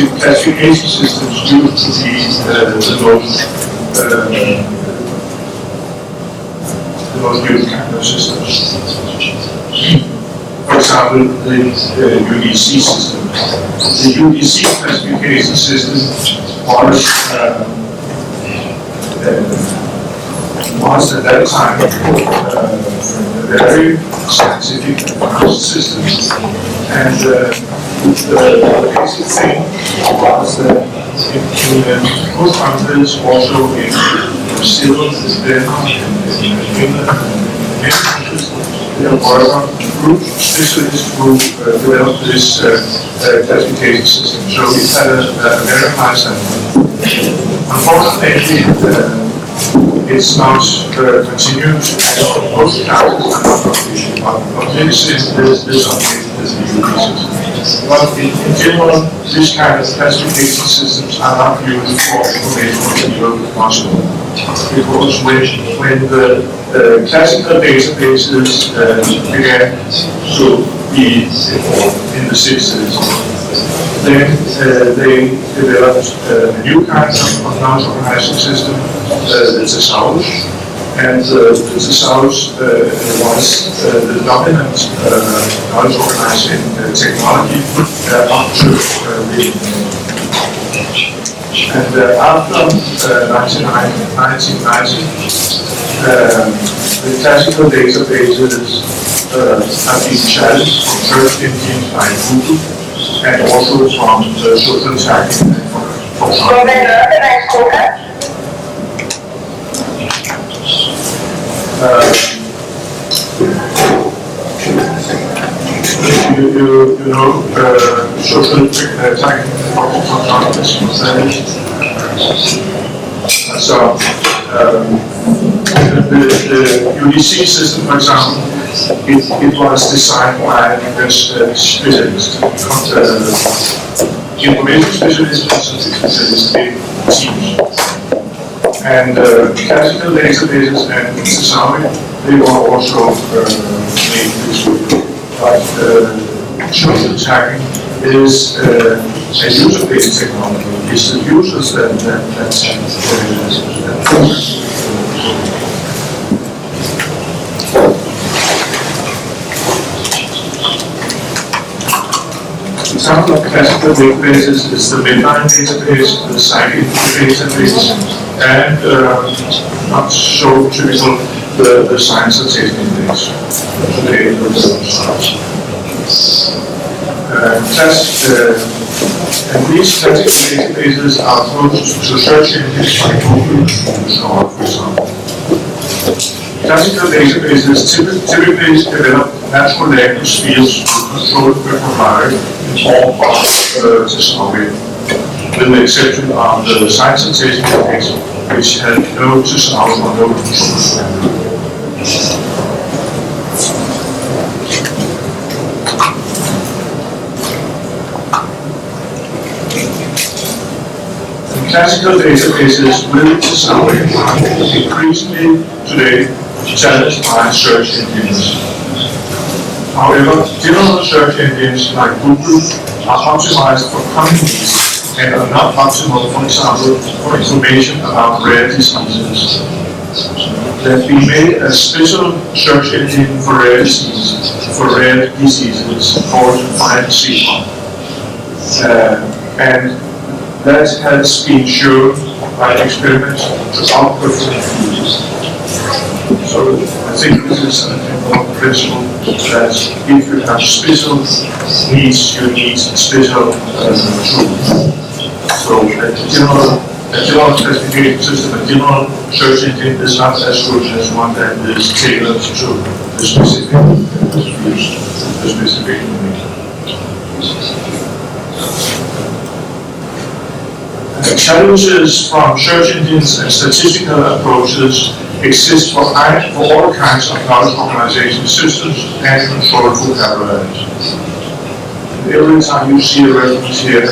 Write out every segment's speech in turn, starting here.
classification systems used to be the most used kind of systems. For example, the UDC system. The UDC classification system was at that time a very scientific system, and the basic thing was that in most countries, also in Brazil, Denmark, in Finland, many countries, there were a group, specialist group, developed this classification system. So it had a very high standard. Unfortunately, it's not continued, and most classes are not published, but this is updated as the UDC. But in general, this kind of classification systems are not used for informational development possible. Because when the classical databases began to be in the 60s, then they developed a new kind of knowledge organizing system, the thesaurus, and the thesaurus was the dominant knowledge organizing technology up to the and after 1990, the classical databases have been challenged from search engines like Google and also from social tagging. You know, social tagging so the UDC system, for example, it was designed by specialists, information specialists and specialists in teams. And classical databases and thesaurus, they were also made this way. But social tagging is a user-based technology. It's the users that example of classical databases is the midline database, the psychic database, and not so typical the science and safety index. Today, and these classical databases are close to search engines like Google and so on, for example. Classical databases typically develop natural language fields to control vocabulary in form of thesaurus, with the exception of the science and safety index, which had no thesaurus or no control. Classical databases with thesaurus are increasingly today challenged by search engines. However, general search engines like Google are optimized for common needs and are not optimal, for example, for information about rare diseases. There has been made a special search engine for rare diseases called SINFORGEDS. And that has been shown by experiments to outperform users. So I think this is an important principle that if you have special needs, you need special tools. So a general classification system, a general search engine is not as good as one that is tailored to the specific use, the specific need. Challenges from search engines and statistical approaches exist for all kinds of knowledge organization systems and control vocabularies. Every time you see a reference here,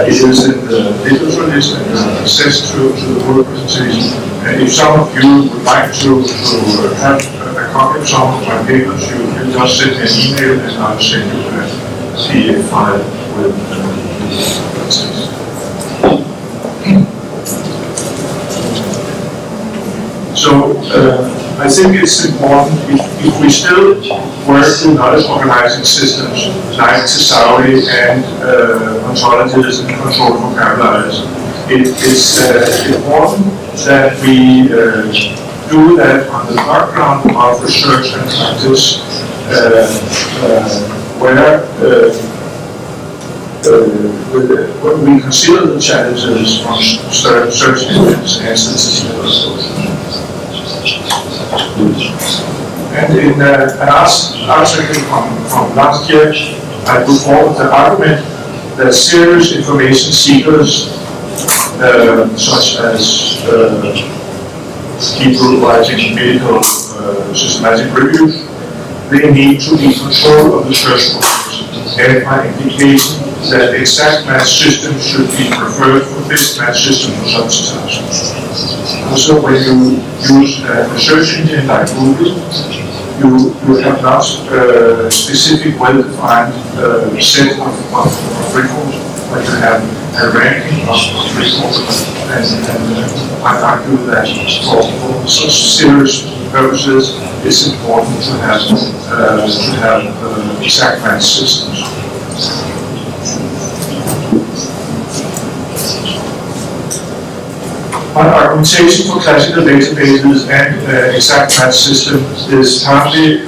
it is in the literature list and access to the word presentation. And if some of you would like to have a copy of some of my papers, you can just send me an email and I'll send you a PDF file with So I think it's important if we still work with knowledge organizing systems like thesauri and ontologies and control vocabularies, it's important that we do that on the background of research and practice, where when we consider the challenges from search engines and statistical approaches. And in an article from last year, I put forward the argument that serious information seekers, such as people writing medical systematic reviews, they need to be in control of the search process, and by implication that exact match systems should be preferred for best match system for such tasks. Also, when you use a search engine like Google, you have not specific well-defined set of records, but you have a ranking of records, and I argue that for such serious purposes, it's important to have exact match systems. My argumentation for classical databases and exact match systems is partly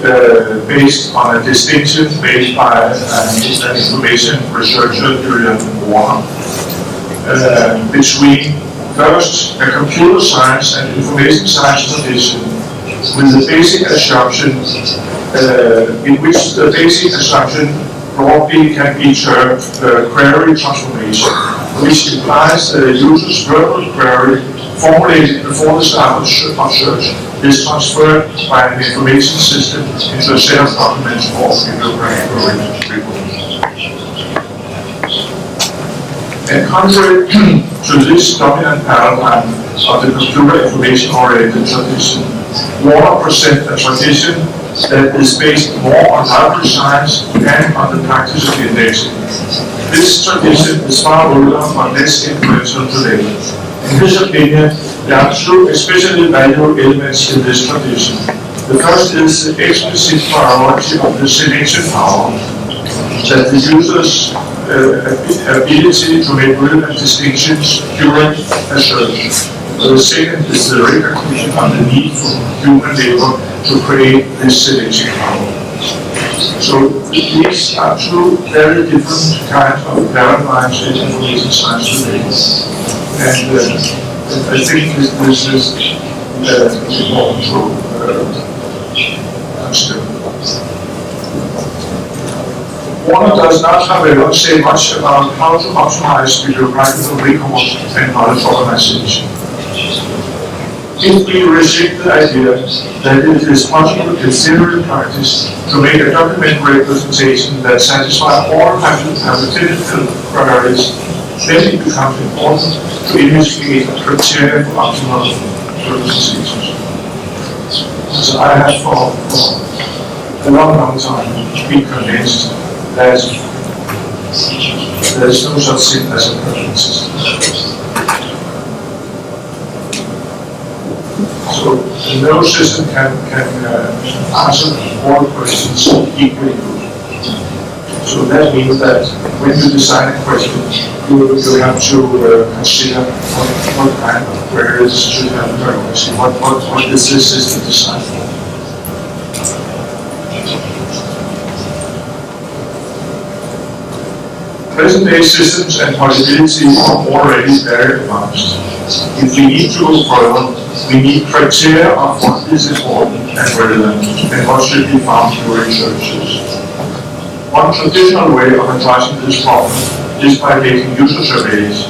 based on a distinction made by an information researcher, Birger, between first a computer science and information science tradition with the basic assumption in which the basic assumption broadly can be termed query transformation, which implies that a user's verbal query formulated before the start of search is transferred by an information system into a set of documents or bibliographic records. And contrary to this dominant paradigm of the computer information-oriented tradition, Warner presents a tradition that is based more on library science and on the practice of indexing. This tradition is far older but less influential today. In his opinion, there are two especially valuable elements in this tradition. The first is the explicit priority of the selection power, that the user's ability to make relevant distinctions during a search. The second is the recognition of the need for human labor to create this selection power. So these are two very different kinds of paradigms in information science today. And I think this is important to consider. Warner does not, however, say much about how to optimize bibliographical records and knowledge organization. If we reject the idea that it is possible in theory and practice to make a document representation that satisfies all hypothetical queries, then it becomes important to investigate criteria for optimal representations. So I have for a long time been convinced that there is no such thing as a perfect system. So no system can answer all questions equally good. So that means that when you design a question, you have to consider what kind of queries should have priority. What is this system designed for? Present-day systems and possibilities are already very advanced. If we need to go further, we need criteria of what is important and relevant and what should be found during searches. One traditional way of addressing this problem is by making user surveys,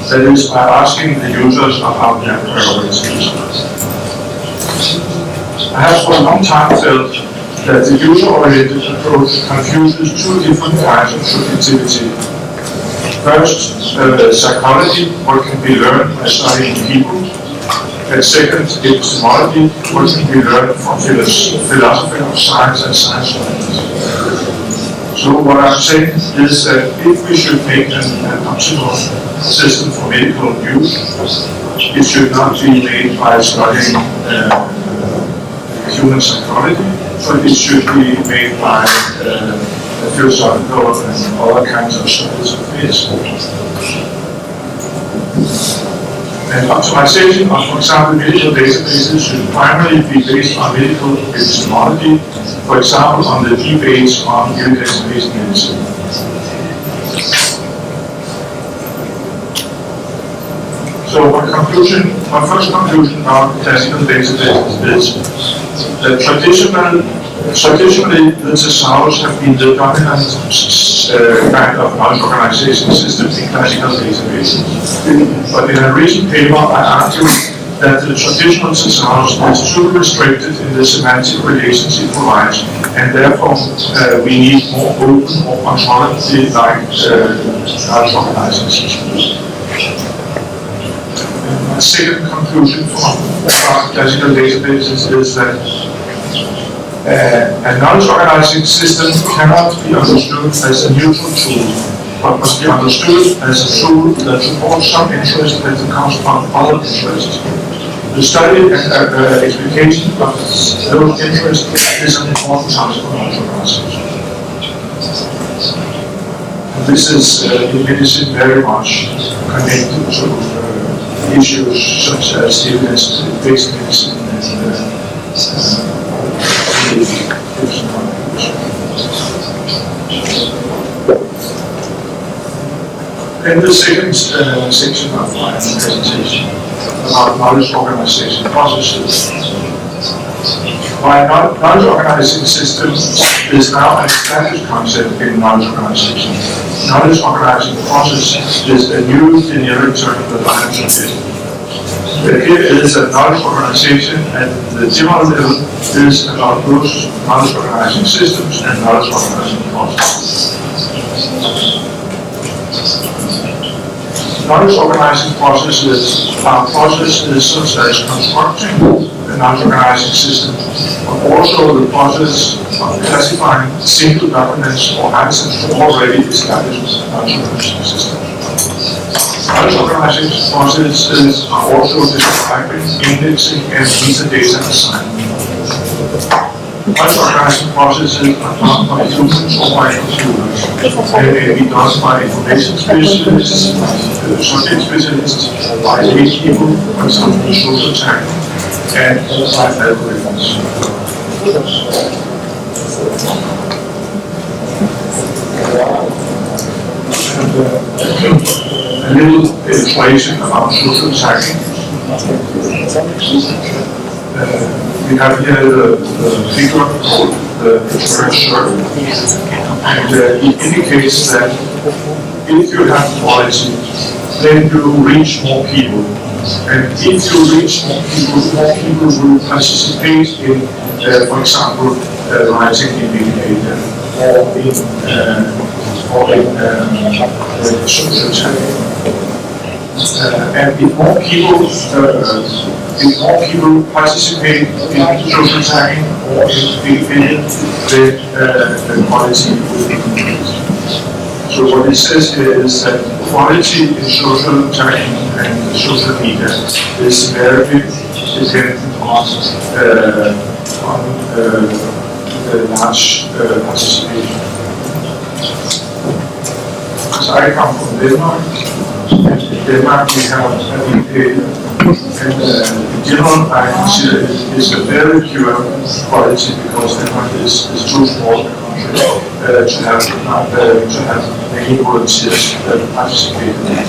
that is, by asking the users about their priorities. I have for a long time felt that the user-oriented approach confuses two different kinds of subjectivity. First, psychology, what can be learned by studying people, and second, epistemology, what can be learned from philosophy of science and science studies. So what I'm saying is that if we should make an optimal system for medical use, it should not be made by studying human psychology, but it should be made by philosophical and other kinds of studies of this. And optimization of, for example, medical databases should primarily be based on medical epistemology, for example, on the debates on evidence-based medicine. So my first conclusion about classical databases is that traditionally the thesaurus have been the dominant kind of knowledge organization system in classical databases. But in a recent paper I argued that the traditional thesaurus is too restricted in the semantic relations it provides, and therefore we need more open or ontology-like knowledge organizing systems. The second conclusion from classical databases is that a knowledge organizing system cannot be understood as a neutral tool, but must be understood as a tool that supports some interest that comes from other interests. The study and explication of those interests is an important task for knowledge organization. This is in medicine very much connected to issues such as evidence-based medicine and the second section of my presentation about knowledge organization processes. While knowledge organizing systems is now an established concept in knowledge organization, knowledge organizing process is a new generic term that I am suggesting. The idea is that knowledge organization at the general level is about both knowledge organizing systems and knowledge organizing processes. Knowledge organizing processes are processes such as constructing the knowledge organizing system, but also the process of classifying single documents or items from already established knowledge organizing systems. Knowledge organizing processes are also describing, indexing, and metadata assignment. Knowledge organizing processes are done by humans or by computers. They may be done by information specialists, subject specialists, by lay people, for example, social technology, and by algorithms. A little illustration about social tagging. We have here the figure called the pressure, and it indicates that if you have quality, then you reach more people. And if you reach more people will participate in, for example, writing in Wikipedia or in social tagging. And if more people participate in social tagging or in Wikipedia, then the quality will increase. So what it says here is that quality in social tagging and social media is very dependent on large participation. Because I come from Denmark, and in Denmark we have Wikipedia, and in general I consider it is a very pure quality because Denmark is too small a country to have many volunteers that participate in it.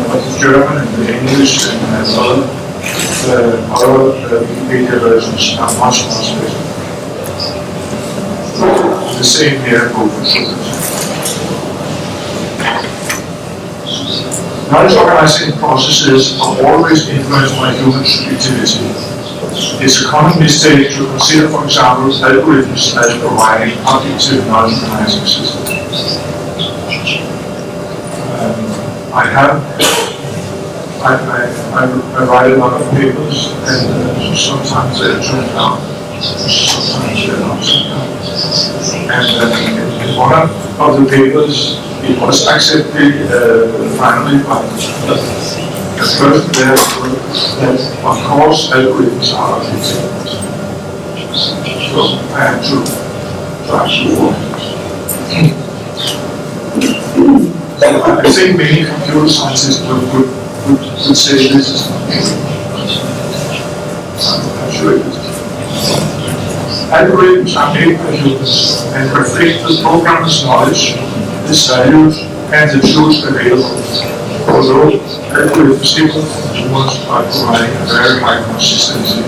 But the German and the English and other Wikipedia versions are much more special. The same here for social. Knowledge organizing processes are always influenced by human subjectivity. It's a common mistake to consider, for example, algorithms as providing objective knowledge organizing systems. I write a lot of papers, and sometimes they're turned out, sometimes they're not turned out. And in one of the papers, it was accepted finally by first therefore that of course algorithms are architected. So I have to try to work. I think many computer scientists would say this is not true. I'm sure it is. Algorithms are made by humans and reflect the programmer's knowledge, his values, and the tools available. Although algorithms differ from humans by providing a very high consistency.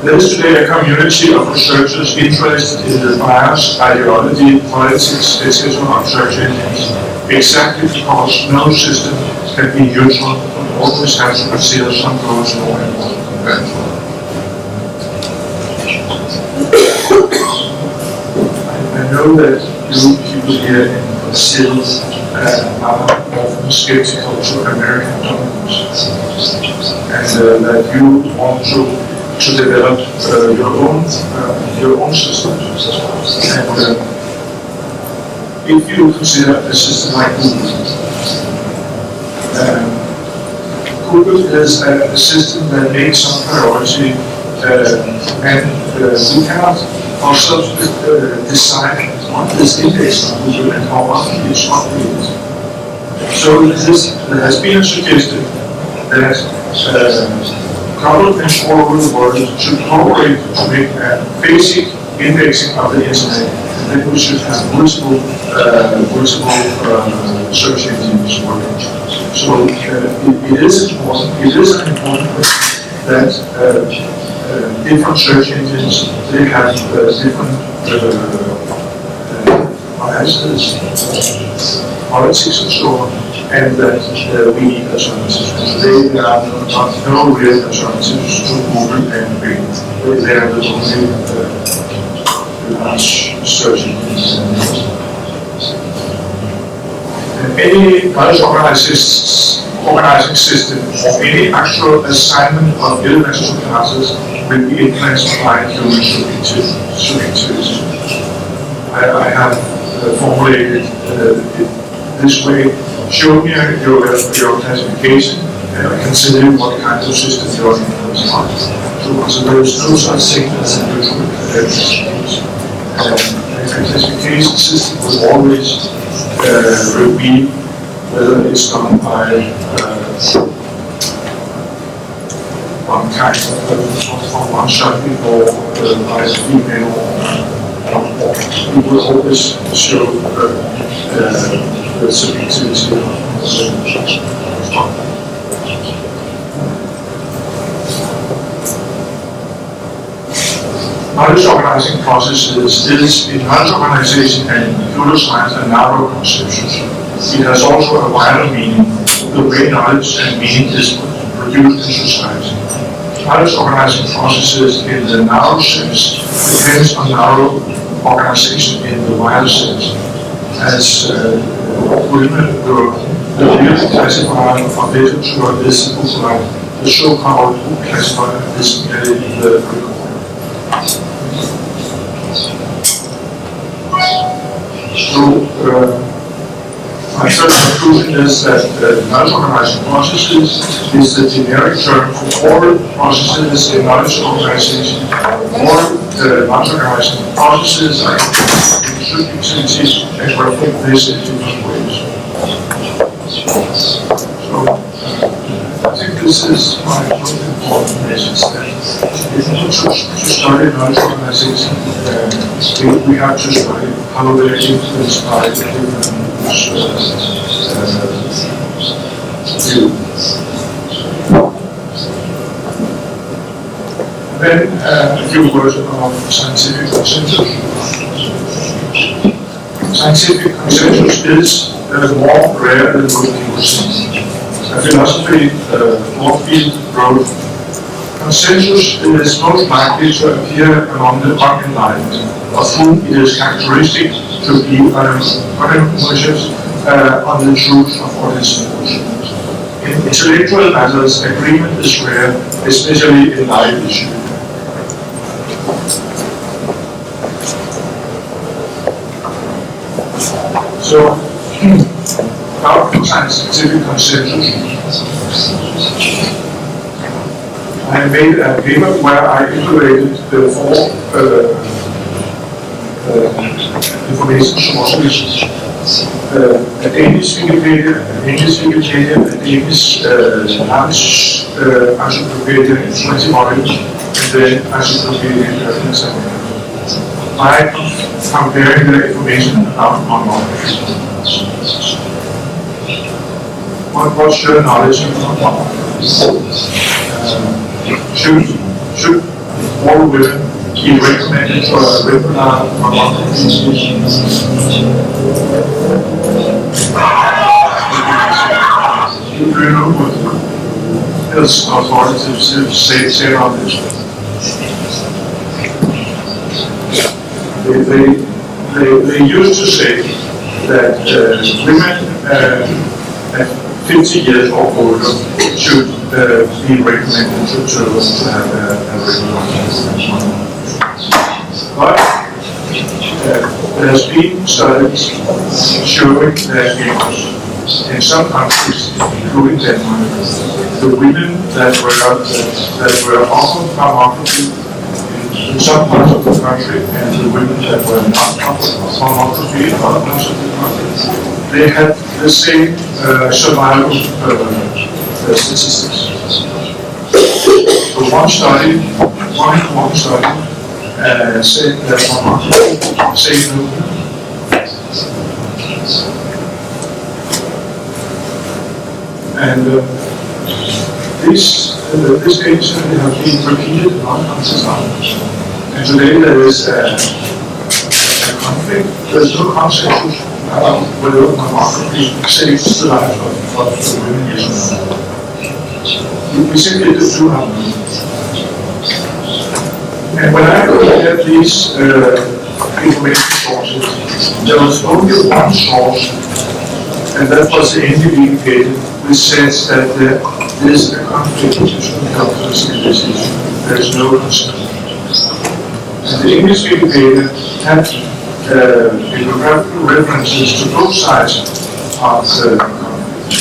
There is today a community of researchers interested in the bias, ideology, politics, etc. of search engines, exactly because no system can be neutral but always has to consider some goals more important compared to others. I know that you people here in Brazil are often skeptical to American governments, and that you want to develop your own systems. And if you consider a system like Google is a system that makes some priority, and we cannot ourselves decide what is indexed on Google and how often it's updated. So there has been suggested that governments all over the world should cooperate to make a basic indexing of the internet, and then we should have multiple search engines working. So it is important. It is an important question that different search engines, they have different biases, politics and so on, and that we need alternatives. Today there are no real alternatives to Google and Bing. They are the only large search engines. And any knowledge organizing system or any actual assignment of elementary classes will be influenced by human subjectivity. I have formulated it this way: show me your classification, and I can tell you what kind of system you're influenced by. So there is no such thing as a neutral classification. A classification system will always reveal whether it's done by one kind of one subject or by a female or it will always show the subjectivity of the knowledge organizing processes is in knowledge organization and computer science a narrow conception. It has also a wider meaning, the way knowledge and meaning is produced in society. Knowledge organizing processes in the narrow sense depends on narrow organization in the wider sense. As Wilmer, the real classifier of literature is the so-called book classifier is in the recording. So, my first conclusion is that knowledge organizing processes is the generic term for all processes in knowledge organization. All knowledge organizing processes are in subjectivity and reflect this in different ways. So, I think this is my most important message, that in order to study knowledge organization, we have to study how they are influenced by the different Then a few words about scientific consensus. Scientific consensus is more rare than most people think. A philosophy Prof wrote, consensus is most likely to appear among the unenlightened, of whom it is characteristic to be unconscious on the truth of what is important. In intellectual matters, agreement is rare, especially in life issues. So, without scientific consensus, I made a paper where I integrated the four information sources. A Danish Wikipedia, an English Wikipedia, a Danish Irish encyclopedia in 20 volumes, and then encyclopedia in 7 volumes. By comparing the information about mammography. What's your knowledge of mammography? Should all women be recommended for a regular mammography? Do you know what health authorities say on this? They used to say that women at 50 years or older should be recommended to have a regular mammography. But there has been studies showing that in some countries, including Denmark, the women that were offered mammography in some parts of the country, and the women that were not offered mammography in other parts of the country, they had the same survival statistics. So one study said that mammography saved the women. And this Danish study has been repeated in other countries now. And today there is a conflict. There is no consensus about whether mammography saves the life of the women, yes or no. We simply do not know. And when I looked at these information sources, there was only one source, and that was the Indian Wikipedia, which says that there is a conflict between doctors in this issue. There is no consensus. And the English Wikipedia had bibliographical references to both sides of the conflict.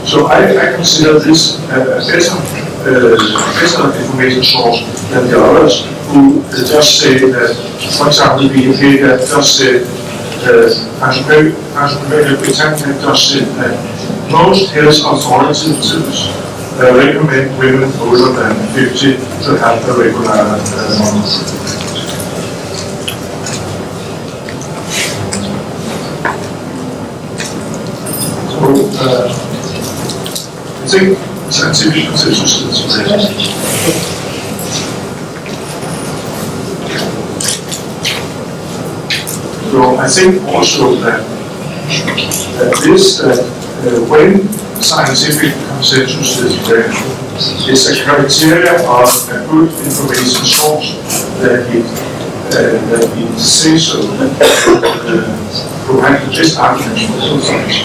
So I consider this a better information source than the others who just say that, for example, Wikipedia just said, Encyclopedia Britannica just said that most health authorities recommend women older than 50 to have a regular mammography. So, I think scientific consensus is there. So I think also that when scientific consensus is there, it's a criteria of a good information source that it says so, provide the best arguments for both sides.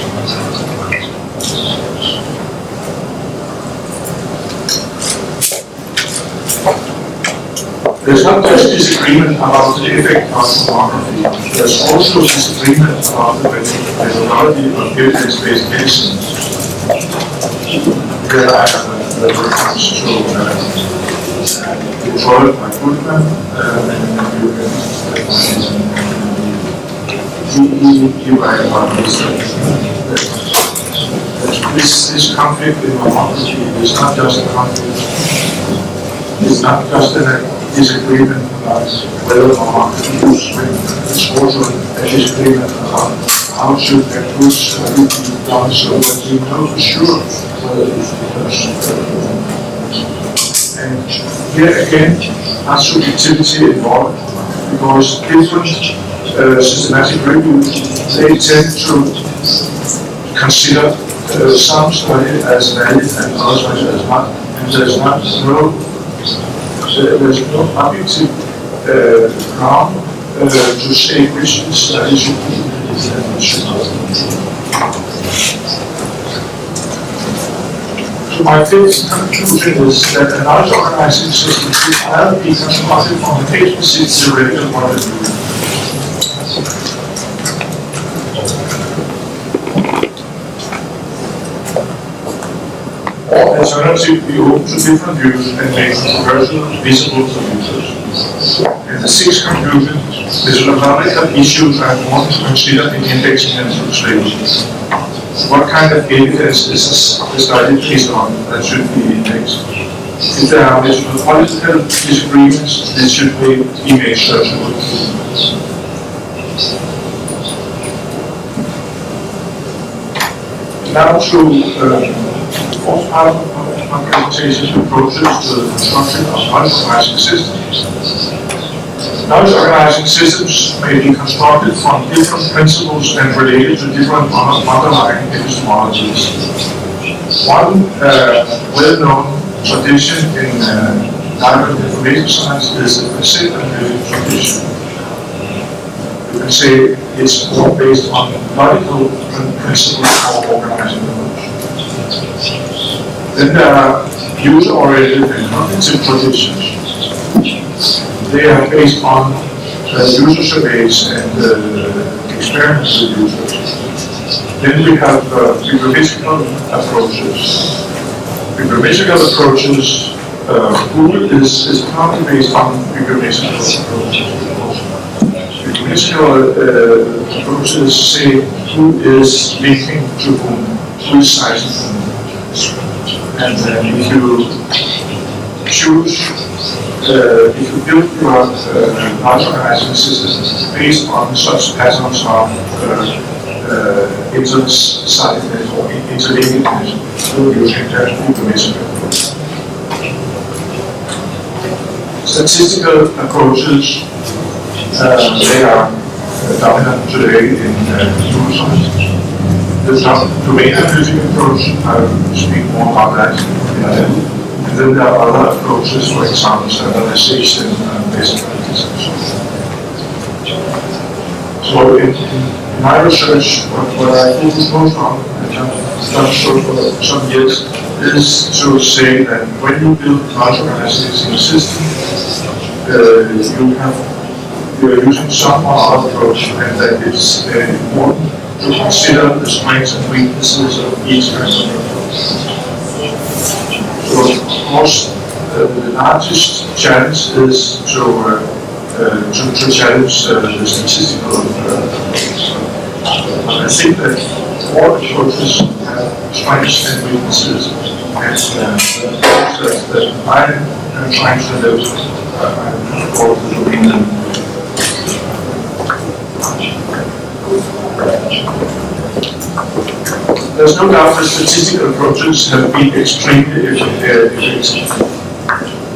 There's not just disagreement about the effect of mammography, there's also disagreement about the methodology of evidence-based medicine. Here I have a reference to Prof by Goodman, and you write about this. This conflict in mammography is not just a conflict, it's not just a disagreement about whether mammography is women, it's also a disagreement about how should a good study be done so that we know for sure whether it is. And here again, not subjectivity involved, because different systematic reviews, they tend to consider some study as valid and others as not, and there's no objective ground to say which study should be and should not. So my fifth conclusion is that a large organizing system should either be constructed from a case-specific theoretical point of view, alternatively open to different views and make controversial visible to users. And the sixth conclusion, methodological issues are important to consider in indexing and translation. What kind of evidence is the study based on that should be indexed? If there are methodological disagreements, this should be made searchable. Now to the fourth part of my presentation, approaches to the construction of knowledge organizing systems. Knowledge organizing systems may be constructed from different principles and related to different underlying epistemologies. One well-known tradition in direct information science is the concept-analytic tradition. You can say it's more based on logical principles for organizing knowledge. Then there are user-oriented and cognitive traditions. They are based on user surveys and experiments with users. Then we have bibliomystical approaches. Bibliomystical approaches, is partly based on bibliomystical approaches. Bibliomystical approaches say who is linking to whom, who is citing whom. And if you choose, if you build your knowledge organizing system based on such patterns of inter-sidedness or interlinkedness, you can have bibliomystical approach. Statistical approaches, they are dominant today in computer science. The domain analytic approach, I will speak more about that in a minute. And then there are other approaches, for example, standardization and basic practices. So in my research, what I focus most on, and I've done so for some years, is to say that when you build knowledge organizing system, you are using some other approach, and that it's very important to consider the strengths and weaknesses of each kind of approach. So, of course, the largest challenge is to challenge the statistical approach. I think that all approaches have strengths and weaknesses, and that I am trying to live for the domain. There's no doubt that statistical approaches have been extremely effective.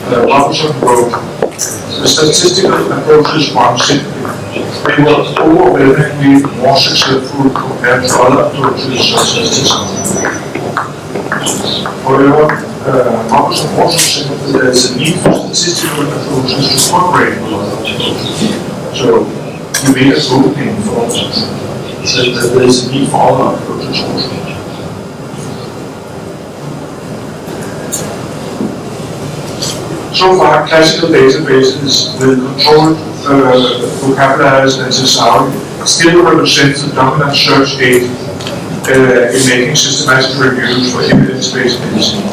Robinson wrote, the statistical approaches run simply. They were overwhelmingly more successful compared to other approaches such as design. However, Robinson also said that there is a need for statistical approaches to cooperate with other approaches. So he made a opening for that there is a need for other approaches also. So far, classical databases with controlled vocabularies and thesauri still represent the dominant search aid in making systematic reviews for evidence-based medicine.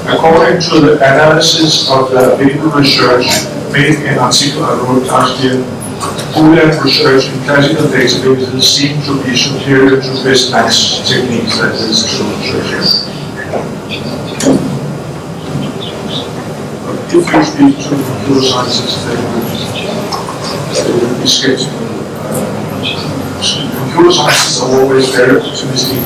According to the analysis of the medical research made in an article I wrote last year, Boolean research in classical databases seem to be superior to best match techniques, that is, to research. If you speak to computer scientists, they will be skeptical. Computer scientists are always very optimistic.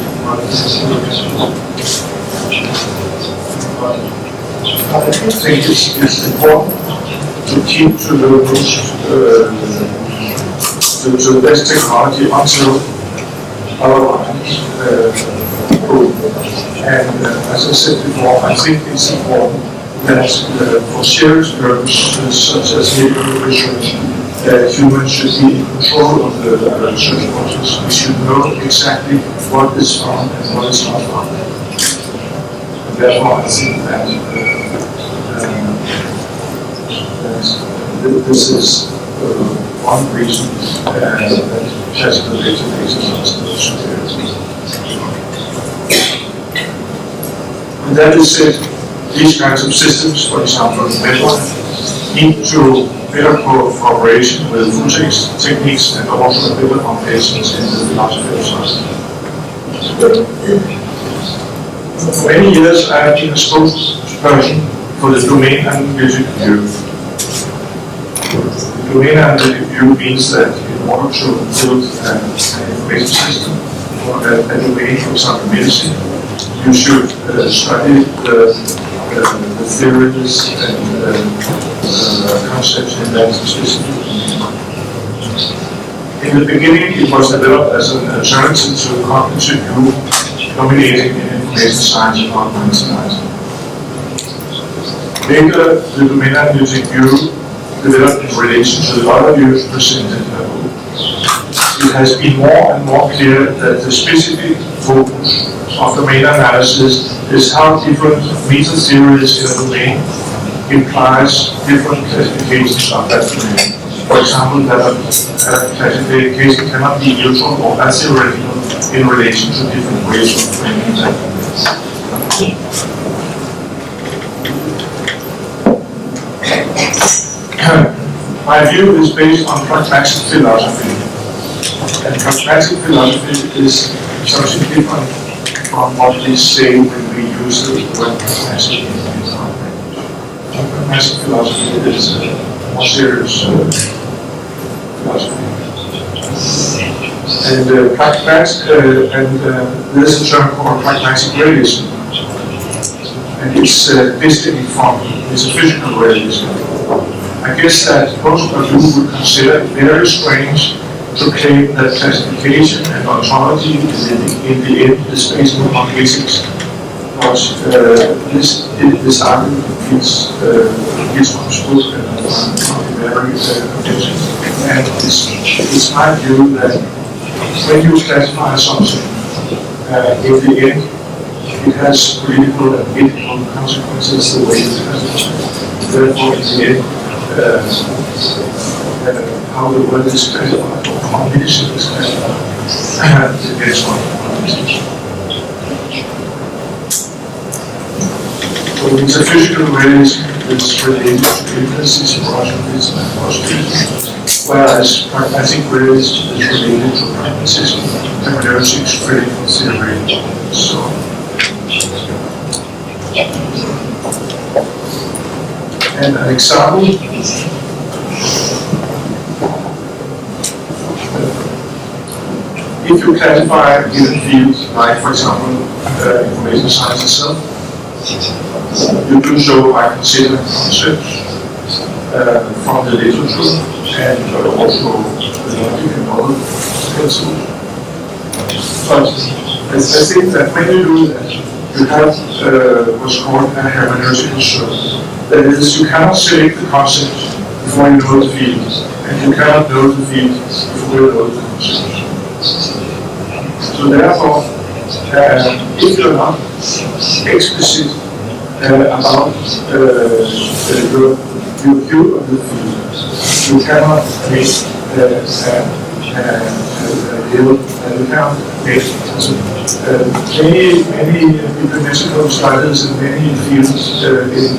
But I think it's important to keep to the most, to the best technology until otherwise and as I said before, I think it's important that for serious purposes such as medical research, humans should be in control of the research process. We should know exactly what is found and what is not found. And therefore, I think that this is one reason that classical databases are still superior. And that is said, these kinds of systems, for example, network, need to better cooperation with full text techniques and also better foundations in the philosophy of science. For many years, I have been a spokesperson for the domain analytic view. The domain analytic view means that in order to build an information system or a domain, for example, medicine, you should study the theories and concepts in that specific domain. In the beginning, it was developed as an alternative to the cognitive view dominating in information science and online science. Later, the domain analytic view developed in relation to the other views presented above. It has been more and more clear that the specific focus of domain analysis is how different meta theories in a domain implies different classifications of that domain. For example, that a classification cannot be neutral or theoretical in relation to different ways of framing that domain. My view is based on pragmatic philosophy. And pragmatic philosophy is something different from what we say when we use the word pragmatic in our language. Pragmatic philosophy is a more serious philosophy. And there's a term called pragmatic realism. And it's distinct from metaphysical realism. I guess that most of you would consider it very strange to claim that classification and ontology in the end is based on physics. But this argument is understood and very convincing. And it's my view that when you classify something, in the end, it has political and ethical consequences the way it's classified. Therefore, in the end, how the word is classified or how medicine is classified depends on this. So metaphysical realism is related to emphasis, rationalism, and positivism, whereas pragmatic realism is related to pragmatism, hermeneutics, critical theory, and so on. And an example, if you classify a given field, like for example, information science itself, you do so by considering concepts from the literature and also the logic and other principles. But I think that when you do that, you have what's called a hermeneutical circle. That is, you cannot select the concept before you know the field, and you cannot know the field before you know the concept. So therefore, if you are not explicit about your view of the field, you cannot make you cannot make many bibliometrical studies in many fields in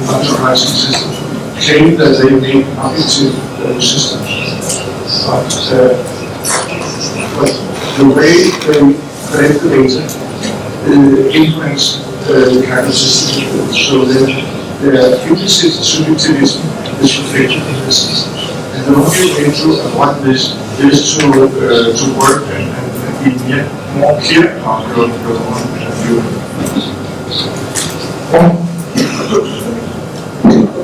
optimizing systems claim that they make objective systems. But the way they collect the data influence the kind of system. So the implicit subjectivism is reflected in the system. And the only way to avoid this is to work and be more clear about your own view.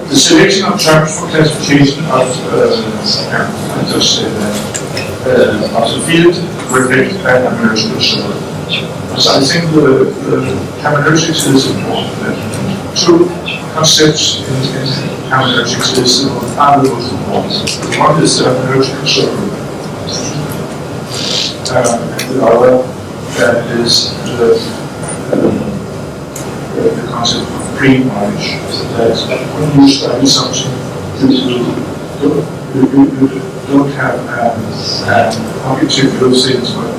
The selection of terms for classification of, I just said that, of the field reflect an hermeneutical circle. So I think the hermeneutics is important. Two concepts in hermeneutics are the most important. One is the hermeneutical circle, and the other is the concept of pre-knowledge. That when you study something, you don't have an objective view of things, but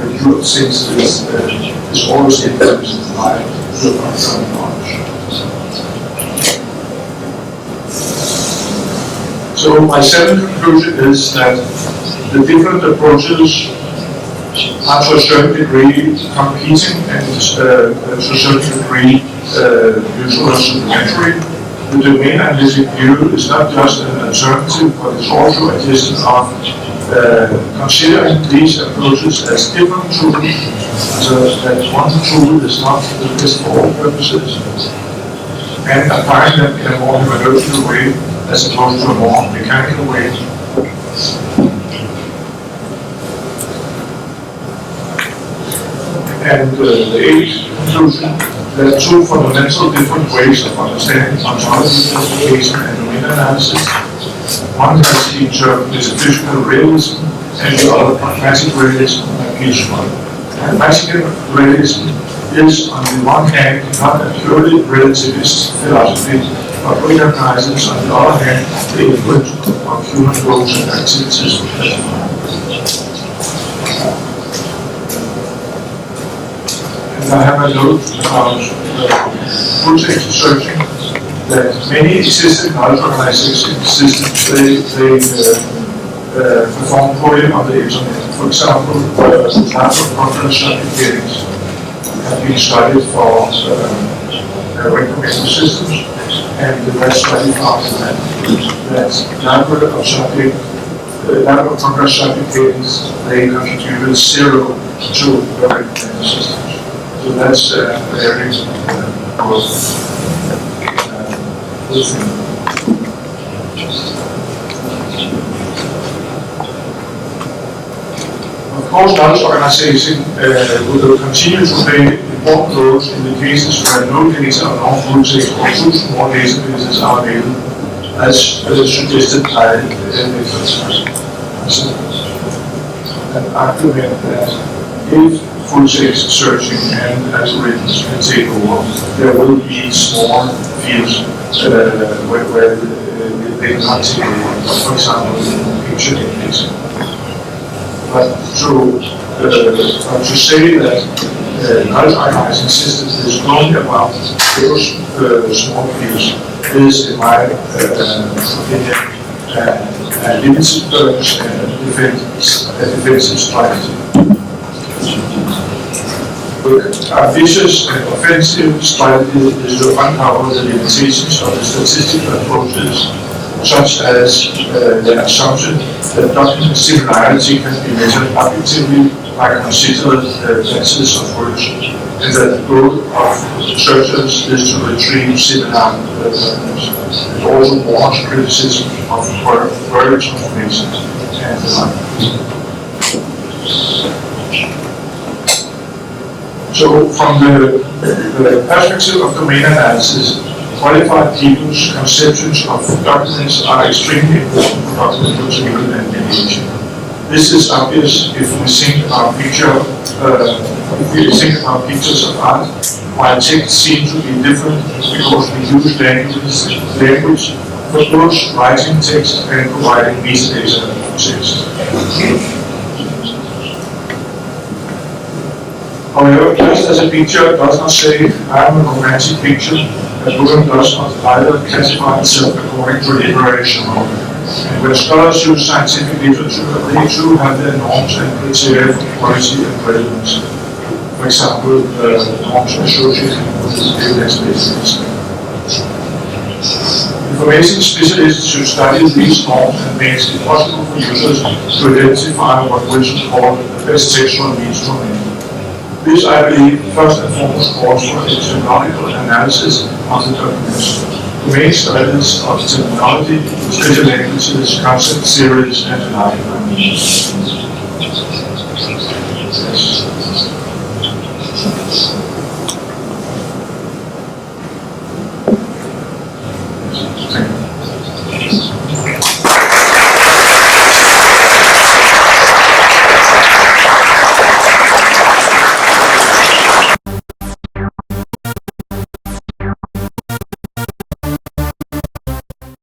the view of things is always influenced by the concerned knowledge. So my second conclusion is that the different approaches are to a certain degree competing and to a certain degree mutual or supplementary. The domain analytic view is not just an alternative, but it's also a question of considering these approaches as different tools, so that one tool is not the best for all purposes, and applying them in a more analytical way as opposed to a more mechanical way. And the eighth conclusion, there are two fundamental different ways of understanding ontology classification and domain analysis. One has been termed metaphysical realism, and the other pragmatic realism and peaceful. Pragmatic realism is, on the one hand, not a purely relativist philosophy, but recognizes, on the other hand, the influence of human goals and activities. I have a note about full text searching that many existing knowledge organization systems perform poorly on the internet. For example, lots of conference certificates have been studied for recommended systems, and that study found that number of conference certificates they contributed 0 to the recommended systems. So that's very good thing. Of course, knowledge organization will continue to play important roles in the cases where no data or non-full text or two small databases are available, as suggested by an argument that if full text searching and algorithms can take over, there will be small fields where they cannot take over, for example, picture techniques. But to say that knowledge organizing systems is only about those small fields is, in my opinion, a limited purpose and a defensive strategy. Ambitious and offensive strategy is to uncover the limitations of the statistical approaches, such as the assumption that document similarity can be measured objectively by considered classes of words, and that the goal of searchers is to retrieve similar documents. It also warrants criticism of word transformation and the like. So, from the perspective of domain analysis, qualified people's conceptions of documents are extremely important for document retrieval and mediation. This is obvious if we think about pictures of art, while texts seem to be different because we use language for both writing text and providing metadata for text. However, just as a picture does not say, I am a romantic picture, a poem does not either classify itself according to literary genre. And when scholars use scientific literature, they too have their norms and criteria for quality and relevance. For example, norms associated with evidence-based. Information specialists should study these norms and make it possible for users to identify what Wilson called the best textual means to an end. This, I believe, first and foremost calls for a terminological analysis of the documents. Domain studies of terminology, special languages, concept theories, and analytical means.